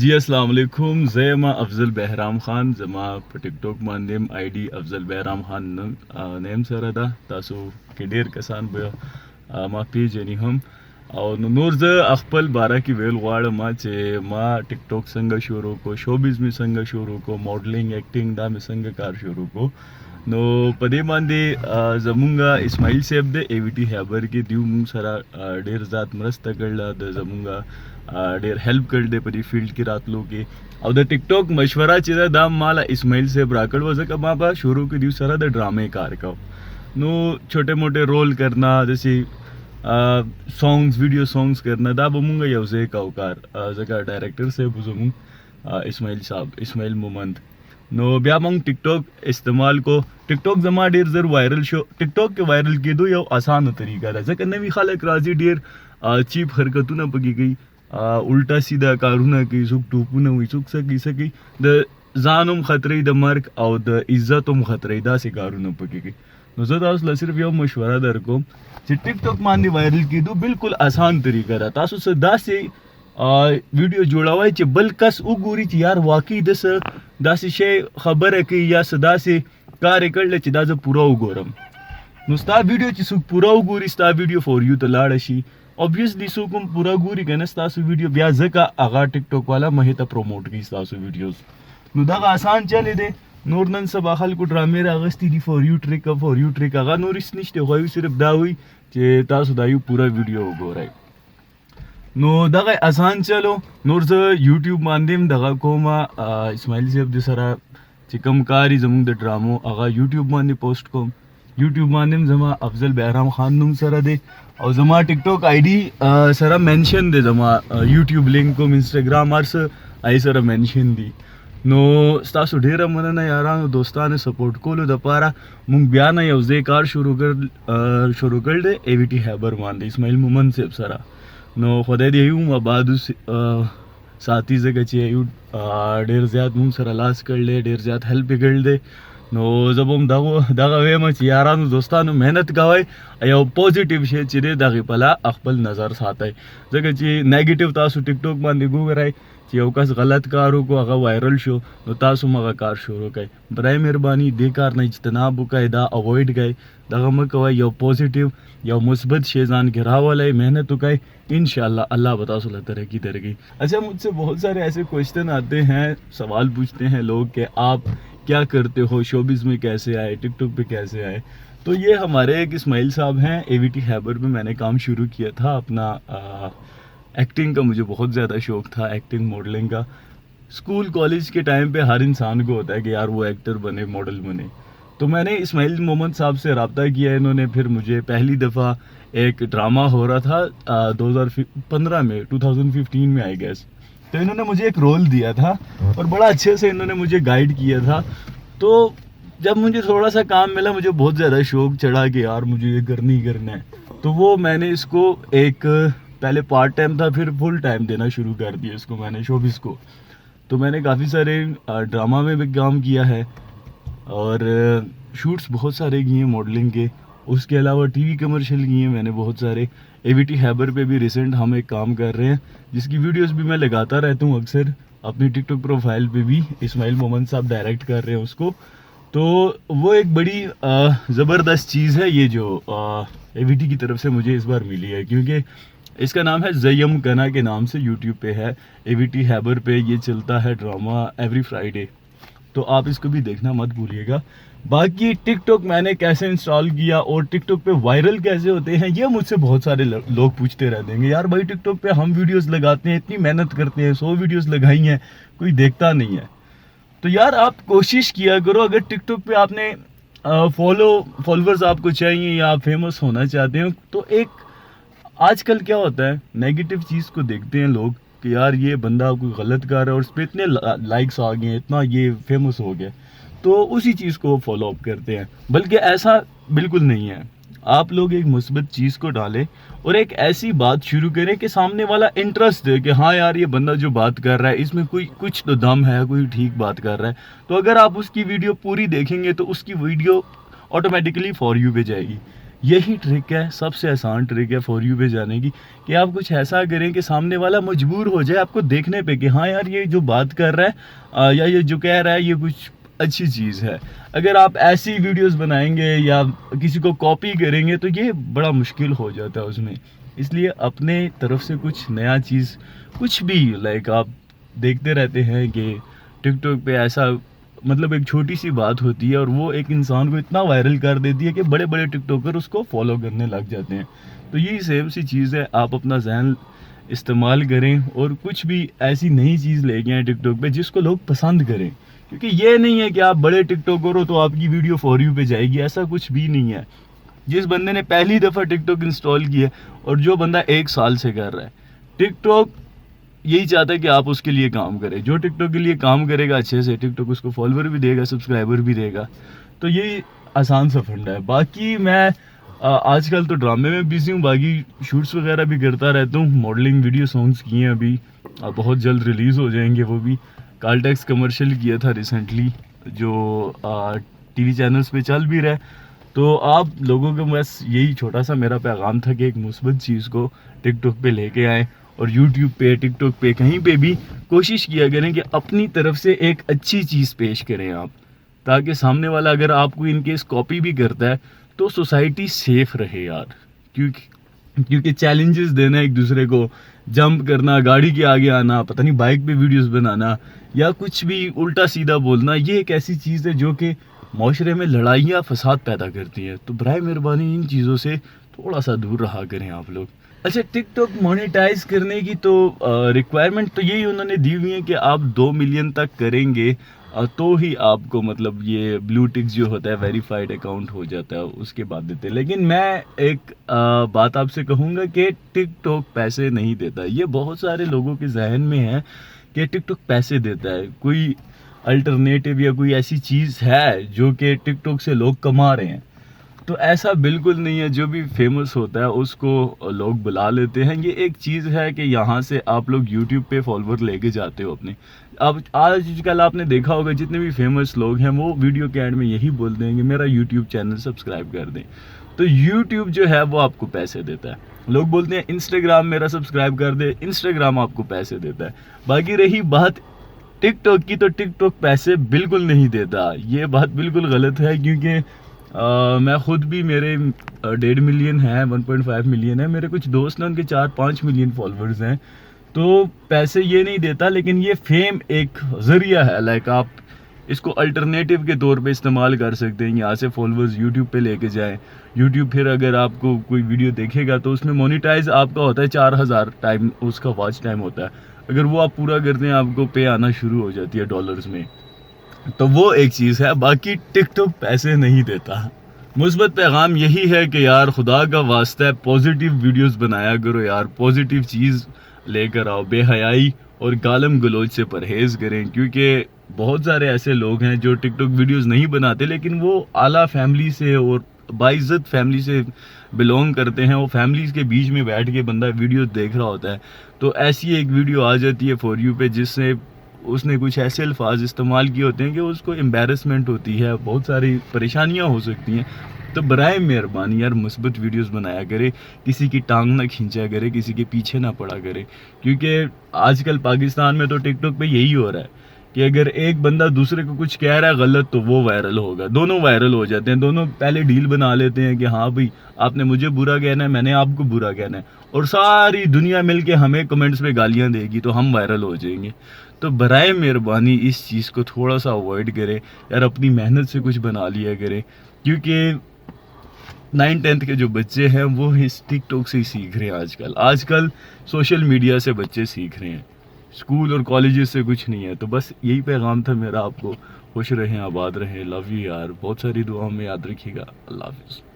جی السلام علیکم. زه ما افضل بهرام خان. زما په ټیک ټاک باندې آی ډي افضل بهرام خان نیم سره ده. تاسو کې ډیر کسان به ما پیژني هم. او نور زه خپل باره کې ویل غواړم چې ما ټیک ټاک څنګه شروع کو, شوبیز می څنګه شروع کو, ماډلینګ اکټینګ دا می څنګه کار شروع کو. نو په دې باندې زمونږ اسماعیل صاحب د ای وی ټي خیبر کې دیو مونږ سره ډیر ذات مرسته کړله, د زمونږ ډیر هیلپ کړل دی په دې فیلډ کې راتلو کې. او د ټیک ټاک مشوره چې ده دا مالا اسماعیل صاحب راکړ و, ځکه ما به شروع کې دیو سره د ډرامې کار کو. نو چھوٹے موٹے رول کرنا, جیسے سانگز ویڈیو سانگز کرنا, دا به مونږ یو ځای کوو کار, ځکه ډایرکټر صاحب زمونږ اسماعیل صاحب اسماعیل مومند. نو بیا مونږ ټیک ټاک استعمال کو. ټیک ټاک زما ډیر زر وایرل شو. ټیک ټاک کې وایرل کېدو یو اسانه طریقه ده, ځکه نوي خلک راځي, ډیر چیپ حرکتونه پکې کوي, الټا سیده کارونه کوي, څوک ټوپونه وي, څوک څه کوي, د ځان هم خطرې, د مرګ او د عزت هم خطرې, داسې کارونه پکې کوي. نو زه تاسو له صرف یو مشوره در کوم چې ټیک ټاک باندې وایرل کېدو بالکل آسان طریقه ده. تاسو څه داسې ویډیو جوړوئ چې بل کس وګوري چې یار واقعي د څه داسې شی خبره کوي یا څه داسې کار یې کړلی چې دا زه پوره وګورم. نو ستا ویډیو چې څوک پوره وګوري, ستا ویډیو فور یو ته لاړه شي. obviously څوک هم پوره ګوري که نه ستاسو ویډیو, بیا ځکه هغه ټیک ټاک والا مخې ته پروموټ کوي ستاسو ویډیوز. نو دغه آسان چلی دی. نور نن سبا خلکو ډرامې راغستې دي, فور یو ټریک, هغه نور هېڅ نشته, خو صرف دا وایي چې تاسو دا یو پوره ویډیو وګورئ. نو دغه آسان چلو. نور زه یوټیوب باندې هم دغه کوم, اسماعیل صاحب د سره چې کوم کار یې زموږ د ډرامو هغه یوټیوب باندې پوسټ کوم. یوټیوب باندې هم زما افضل بهرام خان نوم سره دی, او زما ټیک ټاک آی ډي سره مینشن دی, زما یوټیوب لینک کوم, انسټاګرام هر څه آی سره مینشن دی. نو ستاسو ډیره مننه یارانو, دوستانو سپورټ کولو دپاره. مونږ بیا نه یو ځای کار شروع کړی دی ای وی ټي خیبر باندې اسماعیل مومند صاحب سره. نو خدای دې یو آباد ساتي, ځکه چې یو ډیر زیات مونږ سره لاس کړلی, ډیر زیات هیلپ یې کړی دی. نو زه به هم دغه وایم چې یارانو دوستانو محنت کوئ, یو پوزیټیو شی چې دی دغې پله خپل نظر ساتئ, ځکه چې نیګیټیو تاسو ټیک ټاک باندې وګورئ چې یو کس غلط کار وکړو, هغه وایرل شو, نو تاسو هم هغه کار شروع کړئ. برای مهرباني دې کار نه اجتناب وکړئ, دا اوایډ کړئ, دغه مه کوئ. یو پوزیټیو یو مثبت شی ځان کې راولئ, محنت وکړئ, انشاءاللہ اللہ بتا صلی ترقی ترقی. اچھا مجھ سے بہت سارے ایسے کوشچن آتے ہیں, سوال پوچھتے ہیں لوگ کہ آپ کیا کرتے ہو, شوبز میں کیسے آئے, ٹک ٹاک پہ کیسے آئے. تو یہ ہمارے ایک اسماعیل صاحب ہیں, اے وی ٹی خیبر میں نے کام شروع کیا تھا اپنا. ایکٹنگ کا مجھے بہت زیادہ شوق تھا, ایکٹنگ ماڈلنگ کا. اسکول کالج کے ٹائم پہ ہر انسان کو ہوتا ہے کہ یار وہ ایکٹر بنے, ماڈل بنے. تو میں نے اسماعیل محمد صاحب سے رابطہ کیا, انہوں نے پھر مجھے پہلی دفعہ ایک ڈرامہ ہو رہا تھا 2015 میں, 2015 میں آئی گیس, تو انہوں نے مجھے ایک رول دیا تھا اور بڑا اچھے سے انہوں نے مجھے گائیڈ کیا تھا. تو جب مجھے تھوڑا سا کام ملا, مجھے بہت زیادہ شوق چڑھا کہ یار مجھے یہ کرنا ہی کرنا ہے. تو وہ میں نے اس کو ایک پہلے پارٹ ٹائم تھا, پھر فل ٹائم دینا شروع کر دیا اس کو میں نے, شوبز کو. تو میں نے کافی سارے ڈرامہ میں بھی کام کیا ہے, اور شوٹس بہت سارے کیے ہیں ماڈلنگ کے. اس کے علاوہ ٹی وی کمرشل کیے ہیں میں نے بہت سارے. اے وی ٹی خیبر پہ بھی ریسنٹ ہم ایک کام کر رہے ہیں, جس کی ویڈیوز بھی میں لگاتا رہتا ہوں اکثر اپنی ٹک ٹاک پروفائل پہ بھی. اسماعیل محمد صاحب ڈائریکٹ کر رہے ہیں اس کو. تو وہ ایک بڑی زبردست چیز ہے یہ جو اے وی ٹی کی طرف سے مجھے اس بار ملی ہے, کیونکہ اس کا نام ہے زیم کنا کے نام سے یوٹیوب پہ ہے. اے وی ٹی خیبر پہ یہ چلتا ہے ڈرامہ ایوری فرائیڈے, تو آپ اس کو بھی دیکھنا مت بھولیے گا. باقی ٹک ٹاک میں نے کیسے انسٹال کیا اور ٹک ٹاک پہ وائرل کیسے ہوتے ہیں, یہ مجھ سے بہت سارے لوگ پوچھتے رہتے ہیں کہ یار بھائی ٹک ٹاک پہ ہم ویڈیوز لگاتے ہیں, اتنی محنت کرتے ہیں, 100 ویڈیوز لگائی ہیں, کوئی دیکھتا نہیں ہے. تو یار آپ کوشش کیا کرو, اگر ٹک ٹاک پہ آپ نے فالوورز آپ کو چاہیے یا آپ فیمس ہونا چاہتے ہیں, تو ایک آج کل کیا ہوتا ہے نیگیٹو چیز کو دیکھتے ہیں لوگ کہ یار یہ بندہ کوئی غلط کر رہا ہے اور اس پہ اتنے لائکس آ گئے ہیں, اتنا یہ فیمس ہو گیا, تو اسی چیز کو فالو اپ کرتے ہیں. بلکہ ایسا بالکل نہیں ہے. آپ لوگ ایک مثبت چیز کو ڈالیں اور ایک ایسی بات شروع کریں کہ سامنے والا انٹرسٹ دے کہ ہاں یار یہ بندہ جو بات کر رہا ہے اس میں کچھ تو دم ہے, کوئی ٹھیک بات کر رہا ہے. تو اگر آپ اس کی ویڈیو پوری دیکھیں گے تو اس کی ویڈیو آٹومیٹکلی فار یو پہ جائے گی. یہی ٹرک ہے، سب سے آسان ٹرک ہے فور یو پہ جانے کی، کہ آپ کچھ ایسا کریں کہ سامنے والا مجبور ہو جائے آپ کو دیکھنے پہ کہ ہاں یار یہ جو بات کر رہا ہے یا یہ جو کہہ رہا ہے یہ کچھ اچھی چیز ہے. اگر آپ ایسی ویڈیوز بنائیں گے یا کسی کو کاپی کریں گے تو یہ بڑا مشکل ہو جاتا ہے اس میں. اس لیے اپنے طرف سے کچھ نیا چیز کچھ بھی لائک آپ دیکھتے رہتے ہیں کہ ٹک ٹاک پہ ایسا مطلب ایک چھوٹی سی بات ہوتی ہے اور وہ ایک انسان کو اتنا وائرل کر دیتی ہے کہ بڑے بڑے ٹک ٹاکر اس کو فالو کرنے لگ جاتے ہیں. تو یہی سیم سی چیز ہے، آپ اپنا ذہن استعمال کریں اور کچھ بھی ایسی نئی چیز لے کے آئیں ٹک ٹاک پہ جس کو لوگ پسند کریں. کیونکہ یہ نہیں ہے کہ آپ بڑے ٹک ٹاکر ہو تو آپ کی ویڈیو فور یو پہ جائے گی، ایسا کچھ بھی نہیں ہے. جس بندے نے پہلی دفعہ ٹک ٹاک انسٹال کیا ہے اور جو بندہ 1 سال سے کر رہا ہے، ٹک ٹاک یہی چاہتا ہے کہ آپ اس کے لیے کام کریں. جو ٹک ٹاک کے لیے کام کرے گا اچھے سے، ٹک ٹاک اس کو فالوور بھی دے گا، سبسکرائبر بھی دے گا. تو یہی آسان سا فنڈا ہے. باقی میں آج کل تو ڈرامے میں بزی ہوں، باقی شوٹس وغیرہ بھی کرتا رہتا ہوں. ماڈلنگ ویڈیو سانگس کیے ہیں ابھی، بہت جلد ریلیز ہو جائیں گے وہ بھی. کالٹیکس کمرشل کیا تھا ریسنٹلی جو ٹی وی چینلز پہ چل بھی رہا ہے. تو آپ لوگوں کو بس یہی چھوٹا سا میرا پیغام تھا کہ ایک مثبت چیز کو ٹک ٹاک پہ لے کے آئیں اور یوٹیوب پہ، ٹک ٹاک پہ، کہیں پہ بھی کوشش کیا کریں کہ اپنی طرف سے ایک اچھی چیز پیش کریں آپ، تاکہ سامنے والا اگر آپ کو ان کیس کاپی بھی کرتا ہے تو سوسائٹی سیف رہے یار. کیونکہ چیلنجز دینا ایک دوسرے کو، جمپ کرنا، گاڑی کے آگے آنا، پتہ نہیں بائک پہ ویڈیوز بنانا یا کچھ بھی الٹا سیدھا بولنا، یہ ایک ایسی چیز ہے جو کہ معاشرے میں لڑائیاں فساد پیدا کرتی ہے. تو برائے مہربانی ان چیزوں سے تھوڑا سا دور رہا کریں آپ لوگ. اچھا، ٹک ٹاک مونیٹائز کرنے کی تو ریکوائرمنٹ تو یہی انہوں نے دی ہوئی ہے کہ آپ 2 ملین تک کریں گے تو ہی آپ کو مطلب یہ بلو ٹک جو ہوتا ہے ویریفائڈ اکاؤنٹ ہو جاتا ہے، اس کے بعد دیتے ہیں. لیکن میں ایک بات آپ سے کہوں گا کہ ٹک ٹاک پیسے نہیں دیتا. یہ بہت سارے لوگوں کے ذہن میں ہے کہ ٹک ٹاک پیسے دیتا ہے، کوئی الٹرنیٹیو یا کوئی ایسی چیز ہے جو کہ ٹک ٹاک سے لوگ کما رہے ہیں. تو ایسا بالکل نہیں ہے. جو بھی فیمس ہوتا ہے اس کو لوگ بلا لیتے ہیں. یہ ایک چیز ہے کہ یہاں سے آپ لوگ یوٹیوب پہ فالوور لے کے جاتے ہو اپنے. اب آج کل آپ نے دیکھا ہوگا جتنے بھی فیمس لوگ ہیں وہ ویڈیو کے اینڈ میں یہی بولتے ہیں کہ میرا یوٹیوب چینل سبسکرائب کر دیں. تو یوٹیوب جو ہے وہ آپ کو پیسے دیتا ہے. لوگ بولتے ہیں انسٹاگرام میرا سبسکرائب کر دے، انسٹاگرام آپ کو پیسے دیتا ہے. باقی رہی بات ٹک ٹاک کی، تو ٹک ٹاک پیسے بالکل نہیں دیتا. یہ بات بالکل غلط ہے، کیونکہ میں خود بھی، میرے 1.5 ملین ہے، 1.5 ملین ہے. میرے کچھ دوست ہیں ان کے 4-5 ملین فالوورز ہیں. تو پیسے یہ نہیں دیتا، لیکن یہ فیم ایک ذریعہ ہے. لائک آپ اس کو الٹرنیٹیو کے طور پہ استعمال کر سکتے ہیں. یہاں سے فالوورز یوٹیوب پہ لے کے جائیں. یوٹیوب پھر اگر آپ کو کوئی ویڈیو دیکھے گا تو اس میں مونیٹائز آپ کا ہوتا ہے 4000 ٹائم، اس کا واچ ٹائم ہوتا ہے. اگر وہ آپ پورا کرتے ہیں آپ کو پے آنا شروع ہو جاتی ہے ڈالرز میں. تو وہ ایک چیز ہے. باقی ٹک ٹاک پیسے نہیں دیتا. مثبت پیغام یہی ہے کہ یار خدا کا واسطہ ہے پازیٹیو ویڈیوز بنایا کرو یار، پازیٹیو چیز لے کر آؤ. بے حیائی اور گالم گلوچ سے پرہیز کریں، کیونکہ بہت سارے ایسے لوگ ہیں جو ٹک ٹاک ویڈیوز نہیں بناتے لیکن وہ اعلیٰ فیملی سے اور باعزت فیملی سے بلونگ کرتے ہیں. وہ فیملیز کے بیچ میں بیٹھ کے بندہ ویڈیو دیکھ رہا ہوتا ہے تو ایسی ایک ویڈیو آ جاتی ہے فور یو پہ جس سے اس نے کچھ ایسے الفاظ استعمال کیے ہوتے ہیں کہ اس کو امبیرسمنٹ ہوتی ہے، بہت ساری پریشانیاں ہو سکتی ہیں. تو برائے مہربانی یار مثبت ویڈیوز بنایا کرے، کسی کی ٹانگ نہ کھینچا کرے، کسی کے پیچھے نہ پڑا کرے. کیونکہ آج کل پاکستان میں تو ٹک ٹاک پہ یہی ہو رہا ہے کہ اگر ایک بندہ دوسرے کو کچھ کہہ رہا ہے غلط تو وہ وائرل ہوگا. دونوں وائرل ہو جاتے ہیں. دونوں پہلے ڈیل بنا لیتے ہیں کہ ہاں بھائی آپ نے مجھے برا کہنا ہے، میں نے آپ کو برا کہنا ہے، اور ساری دنیا مل کے ہمیں کمنٹس پہ گالیاں دے گی تو ہم وائرل ہو جائیں گے. تو برائے مہربانی اس چیز کو تھوڑا سا اوائڈ کرے یار، اپنی محنت سے کچھ بنا لیا کرے. کیونکہ 9th-10th کے جو بچے ہیں وہ اس ٹک ٹاک سے ہی سیکھ رہے ہیں. آج کل سوشل میڈیا سے بچے سیکھ رہے ہیں، اسکول اور کالجز سے کچھ نہیں ہے. تو بس یہی پیغام تھا میرا آپ کو. خوش رہیں، آباد رہیں. لو یو یار. بہت ساری دعاؤں میں یاد رکھیے گا. اللہ حافظ.